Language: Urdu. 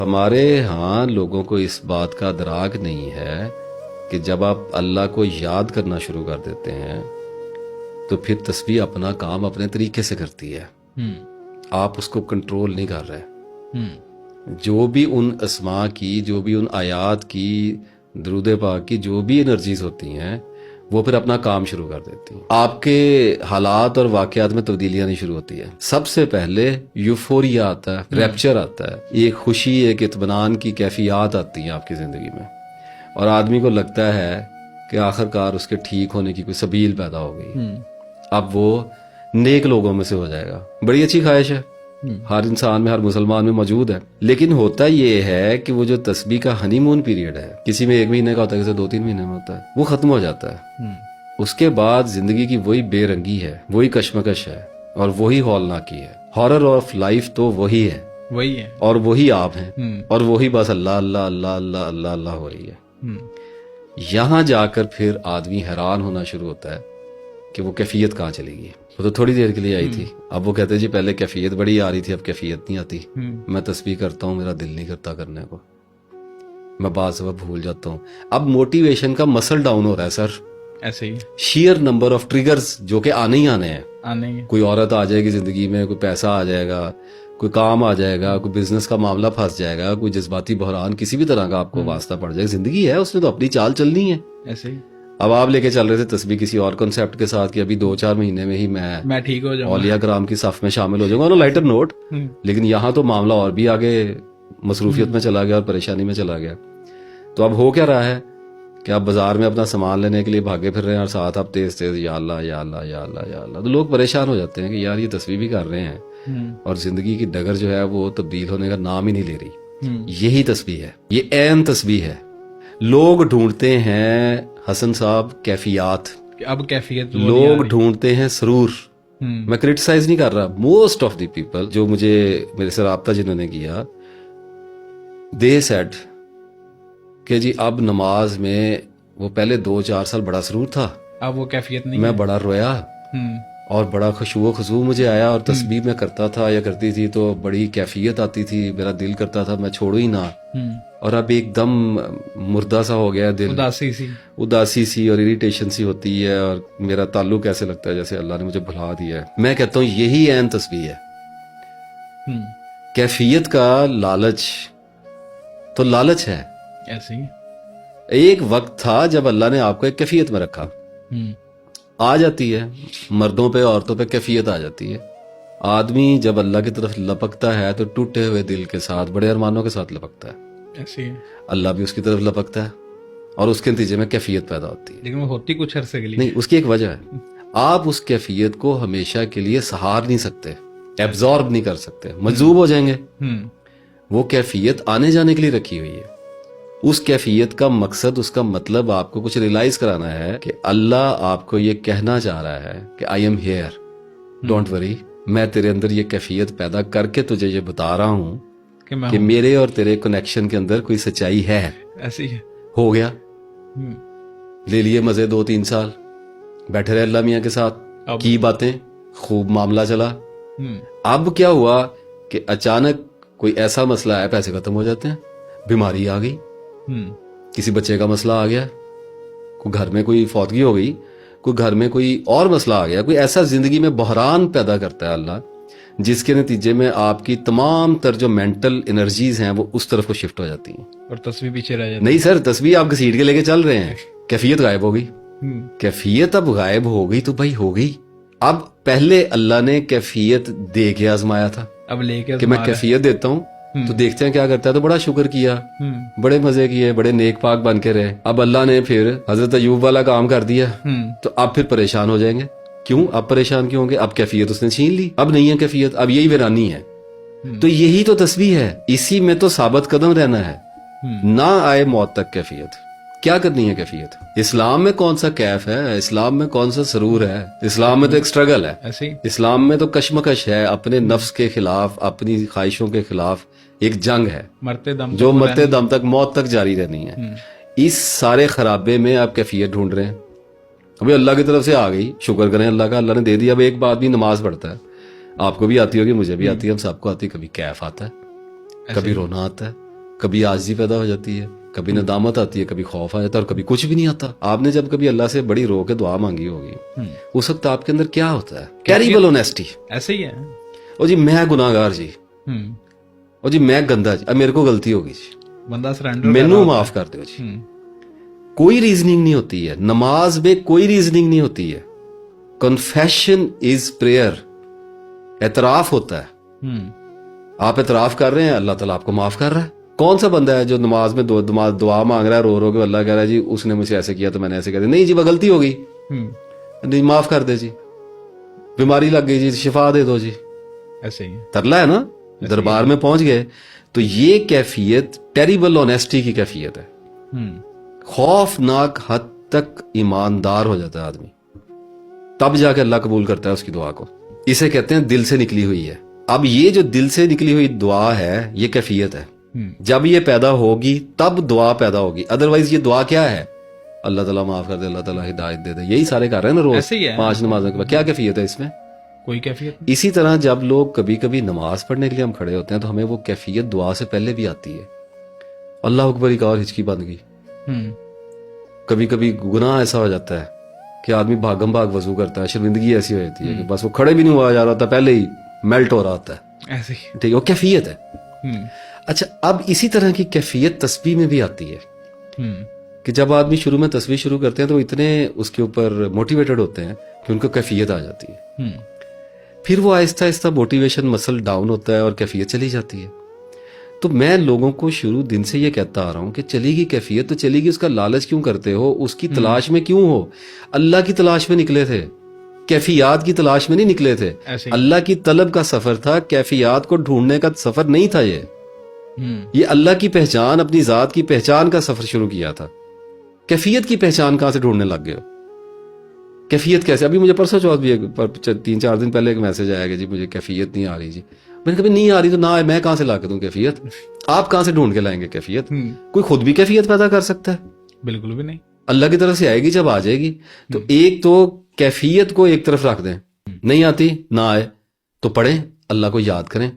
ہمارے ہاں لوگوں کو اس بات کا ادراک نہیں ہے کہ جب آپ اللہ کو یاد کرنا شروع کر دیتے ہیں تو پھر تسبیح اپنا کام اپنے طریقے سے کرتی ہے. آپ اس کو کنٹرول نہیں کر رہے. جو بھی ان اسماء کی، جو بھی ان آیات کی، درود پاک کی جو بھی انرجیز ہوتی ہیں وہ پھر اپنا کام شروع کر دیتی ہیں. آپ کے حالات اور واقعات میں تبدیلیاں نہیں شروع ہوتی ہے. سب سے پہلے یوفوریا آتا ہے، ریپچر آتا ہے، ایک خوشی، ایک اطمینان کی کیفیات آتی ہیں آپ کی زندگی میں، اور آدمی کو لگتا ہے کہ آخر کار اس کے ٹھیک ہونے کی کوئی سبیل پیدا ہو گئی. اب وہ نیک لوگوں میں سے ہو جائے گا. بڑی اچھی خواہش ہے، ہر انسان میں، ہر مسلمان میں موجود ہے. لیکن ہوتا یہ ہے کہ وہ جو تسبیح کا ہنی مون پیریڈ ہے، کسی میں 1 مہینے کا ہوتا ہے، کسی 2-3 مہینے میں ہوتا ہے، وہ ختم ہو جاتا ہے. اس کے بعد زندگی کی وہی بے رنگی ہے، وہی کشمکش ہے، اور وہی ہولناکی ہے. ہارر آف لائف تو وہی ہے، وہی ہے، اور وہی آپ ہیں، اور وہی بس اللہ اللہ اللہ اللہ اللہ اللہ ہو رہی ہے. یہاں جا کر پھر آدمی حیران ہونا شروع ہوتا ہے کہ وہ کیفیت کہاں چلی گئی. وہ تو تھوڑی دیر کے لیے آئی تھی، اب وہ کہتے ہیں جی پہلے کیفیت بڑی آ رہی تھی، اب کیفیت نہیں آتی. میں تسبیح کرتا ہوں، میرا دل نہیں کرتا کرنے کو، میں بعض سبب بھول جاتا ہوں. اب موٹیویشن کا مسل ڈاؤن ہو رہا ہے سر. ایسے ہی شیئر نمبر آف ٹریگرز جو کہ آنے ہی آنے ہیں. آنے ہی. کوئی عورت آ جائے گی زندگی میں، کوئی پیسہ آ جائے گا، کوئی کام آ جائے گا، کوئی بزنس کا معاملہ پھنس جائے گا، کوئی جذباتی بحران کسی بھی طرح کا آپ کو واسطہ پڑ جائے. زندگی ہے، اس نے تو اپنی چال چلنی ہے. ایسے ہی. اب آپ لے کے چل رہے تھے تسبیح کسی اور کنسیپٹ کے ساتھ کہ ابھی 2-4 مہینے میں ہی میں ٹھیک ہو جاؤں، اولیاء کرام کی صف میں شامل ہو جاؤں گا. لائٹر نوٹ، لیکن یہاں تو معاملہ اور بھی آگے مصروفیت میں چلا گیا اور پریشانی میں چلا گیا. تو اب ہو کیا رہا ہے کہ آپ بازار میں اپنا سامان لینے کے لیے بھاگے پھر رہے ہیں، اور ساتھ آپ تیز تیز یا اللہ یا اللہ یا اللہ یا اللہ. تو لوگ پریشان ہو جاتے ہیں کہ یار یہ تسبیح بھی کر رہے ہیں اور زندگی کی ڈگر جو ہے وہ تبدیل ہونے کا نام ہی نہیں لے رہی. یہی تسبیح ہے، یہ عین تسبیح ہے. لوگ ڈھونڈتے ہیں حسن صاحب کیفیات، اب کیفیت لوگ ڈھونڈتے ہیں سرور. میں کرٹیسائز نہیں کر رہا. موسٹ آف دی پیپل جو مجھے میرے سے رابطہ جنہوں نے کیا، دے سیڈ کہ جی اب نماز میں وہ پہلے 2-4 سال بڑا سرور تھا، اب وہ کیفیت نہیں. میں بڑا رویا اور بڑا خشوع و خضوع مجھے آیا، اور تسبیح میں کرتا تھا یا کرتی تھی تو بڑی کیفیت آتی تھی، میرا دل کرتا تھا میں چھوڑوں ہی نہ. اور اب ایک دم مردہ سا ہو گیا دل، اداسی سی اور اریٹیشن سی ہوتی ہے، اور میرا تعلق ایسے لگتا ہے جیسے اللہ نے مجھے بھلا دیا ہے. میں کہتا ہوں یہی عین تسبیح ہے. کیفیت کا لالچ تو لالچ ہے. ایسے ہی ایک وقت تھا جب اللہ نے آپ کو ایک کیفیت میں رکھا. آ جاتی ہے مردوں پہ عورتوں پہ کیفیت آ جاتی ہے. آدمی جب اللہ کی طرف لپکتا ہے تو ٹوٹے ہوئے دل کے ساتھ، بڑے ارمانوں کے ساتھ لپکتا ہے. ایسے ہی اللہ بھی اس کی طرف لپکتا ہے، اور اس کے نتیجے میں کیفیت پیدا ہوتی ہے. لیکن وہ ہوتی کچھ عرصے کے لیے نہیں، اس کی ایک وجہ ہے. آپ اس کیفیت کو ہمیشہ کے لیے سہار نہیں سکتے، ایبزارب نہیں کر سکتے، مجذوب ہو جائیں گے. وہ کیفیت آنے جانے کے لیے رکھی ہوئی ہے. اس کیفیت کا مقصد، اس کا مطلب آپ کو کچھ ریلائز کرانا ہے کہ اللہ آپ کو یہ کہنا چاہ رہا ہے کہ I am here, don't worry. میں تیرے اندر یہ کیفیت پیدا کر کے تجھے یہ بتا رہا ہوں کہ میرے اور تیرے کنیکشن کے اندر کوئی سچائی ہے. ایسے ہی ہو گیا، لے لیے مزے 2-3 سال، بیٹھے رہے اللہ میاں کے ساتھ، کی باتیں، خوب معاملہ چلا. اب کیا ہوا کہ اچانک کوئی ایسا مسئلہ ہے، پیسے ختم ہو جاتے ہیں، بیماری آ گئی، کسی بچے کا مسئلہ آ گیا، کوئی گھر میں کوئی فوتگی ہو گئی، کوئی گھر میں کوئی اور مسئلہ آ گیا، کوئی ایسا زندگی میں بحران پیدا کرتا ہے اللہ، جس کے نتیجے میں آپ کی تمام تر جو مینٹل انرجیز ہیں وہ اس طرف کو شفٹ ہو جاتی ہیں، اور تسبیح پیچھے رہ جاتی. نہیں سر، تسبیح آپ گھسیٹ کے لے کے چل رہے ہیں، کیفیت غائب ہو گئی. کیفیت اب غائب ہو گئی تو بھائی ہو گئی. اب پہلے اللہ نے کیفیت دے کے آزمایا تھا، اب لے کے کہ میں کیفیت دیتا ہوں تو دیکھتے ہیں کیا کرتا ہے. تو بڑا شکر کیا، بڑے مزے کیے، بڑے نیک پاک بن کے رہے. اب اللہ نے پھر حضرت ایوب والا کام کر دیا، تو اب پھر پریشان ہو جائیں گے. کیوں اب پریشان کیوں ہوں گے؟ اب کیفیت اس نے چھین لی، اب نہیں ہے کیفیت، اب یہی ویرانی ہے. تو یہی تو تسبیح ہے، اسی میں تو ثابت قدم رہنا ہے، نہ آئے موت تک کیفیت. کیا کرنی ہے کیفیت؟ اسلام میں کون سا کیف ہے؟ اسلام میں کون سا سرور ہے؟ اسلام میں تو ایک سٹرگل ہے. اسلام میں تو کشمکش ہے، اپنے نفس کے خلاف، اپنی خواہشوں کے خلاف ایک جنگ ہے جو مرتے دم تک، موت تک جاری رہنی ہے. اس سارے خرابے میں آپ کیفیت ڈھونڈ رہے ہیں. ابھی اللہ کی طرف سے آ گئی، شکر کریں اللہ کا، اللہ نے دے دیا. اب ایک بات بھی نماز پڑھتا ہے، آپ کو بھی آتی ہوگی، مجھے بھی آتی ہے، ہم سب کو آتی ہے. کبھی کیف آتا ہے، کبھی رونا آتا ہے، کبھی عاجزی پیدا ہو جاتی ہے، کبھی ندامت آتی ہے، کبھی خوف آ جاتا ہے، اور کبھی کچھ بھی نہیں آتا. آپ نے جب کبھی اللہ سے بڑی رو کے دعا مانگی ہوگی، اس وقت آپ کے اندر کیا ہوتا ہے؟ Terrible honesty. ایسے ہی ہے. او جی میں گناہ گار جی، او جی میں گندا جی، اب میرے کو غلطی ہوگی جی، بندہ سرنڈر مینو معاف کر دیو جی. کوئی ریزننگ نہیں ہوتی ہے نماز میں، کوئی ریزننگ نہیں ہوتی ہے. کنفیشن از پریئر. اعتراف ہوتا ہے. آپ اعتراف کر رہے ہیں، اللہ تعالیٰ آپ کو معاف کر رہا ہے. کون سا بندہ ہے جو نماز میں دعا مانگ رہا ہے رو رو کے، اللہ کہہ رہا ہے جی اس نے مجھ سے ایسے کیا تو میں نے ایسے کر دیا؟ نہیں جی وہ غلطی ہو گئی، نہیں معاف کر دے جی. بیماری لگ گئی جی شفا دے دو جی. ایسے ہی ہے. ترلا ہے نا، دربار میں پہنچ گئے. تو یہ کیفیت ٹیریبل آنیسٹی کی کیفیت ہے. خوفناک حد تک ایماندار ہو جاتا ہے آدمی، تب جا کے اللہ قبول کرتا ہے اس کی دعا کو. اسے کہتے ہیں دل سے نکلی ہوئی ہے. اب یہ جو دل سے نکلی ہوئی دعا ہے یہ کیفیت ہے. جب یہ پیدا ہوگی تب دعا پیدا ہوگی. ادروائز یہ دعا کیا ہے؟ اللہ تعالیٰ معاف کر دے، اللہ تعالیٰ ہدایت دے دے، یہی سارے کر رہے ہیں نا روز ایسے ہی ہے. 5 نمازوں کے بعد. کیا کیفیت ہے اس میں؟ کوئی کیفیت. اسی طرح جب لوگ کبھی کبھی نماز پڑھنے کے لیے ہم کھڑے ہوتے ہیں تو ہمیں وہ کیفیت دعا سے پہلے بھی آتی ہے. اللہ اکبر ایک اور ہچکی بن گئی. کبھی کبھی گناہ ایسا ہو جاتا ہے کہ آدمی بھاگم بھاگ وضو کرتا ہے، شرمندگی ایسی ہو جاتی ہے کہ بس وہ کھڑے بھی نہیں ہوا جا رہا ہوتا، پہلے ہی میلٹ ہو رہا ہوتا ہے. ایسے ہی. ٹھیک ہے، وہ کیفیت ہے. اچھا اب اسی طرح کی کیفیت تسبیح میں بھی آتی ہے کہ جب آدمی شروع میں تسبیح شروع کرتے ہیں تو اتنے اس کے اوپر موٹیویٹڈ ہوتے ہیں کہ ان کو کیفیت آ جاتی ہے. پھر وہ آہستہ آہستہ موٹیویشن مسل ڈاؤن ہوتا ہے اور کیفیت چلی جاتی ہے. تو میں لوگوں کو شروع دن سے یہ کہتا آ رہا ہوں کہ چلے گی کیفیت تو چلے گی، اس کا لالچ کیوں کرتے ہو؟ اس کی تلاش میں کیوں ہو؟ اللہ کی تلاش میں نکلے تھے، کیفیات کی تلاش میں نہیں نکلے تھے. اللہ کی طلب کا سفر تھا، کیفیات کو ڈھونڈنے کا سفر نہیں تھا. یہ اللہ کی پہچان، اپنی ذات کی پہچان کا سفر شروع کیا تھا. کیفیت کی پہچان کہاں سے ڈھونڈنے لگ گئے ہو؟ کیفیت کیسے؟ ابھی مجھے پرسوں چوتھ بھی 3-4 دن پہلے ایک میسج آیا کہ جی مجھے کیفیت نہیں آ رہی. جی میں نے کبھی نہیں آ رہی تو نہ آئے، میں کہاں سے لا کے دوں کیفیت؟ آپ کہاں سے ڈھونڈ کے لائیں گے کیفیت؟ کوئی خود بھی کیفیت پیدا کر سکتا ہے؟ بالکل بھی نہیں. اللہ کی طرف سے آئے گی. جب آ جائے گی تو ایک تو کیفیت کو ایک طرف رکھ دیں، نہیں آتی نہ آئے تو پڑھیں، اللہ کو یاد کریں.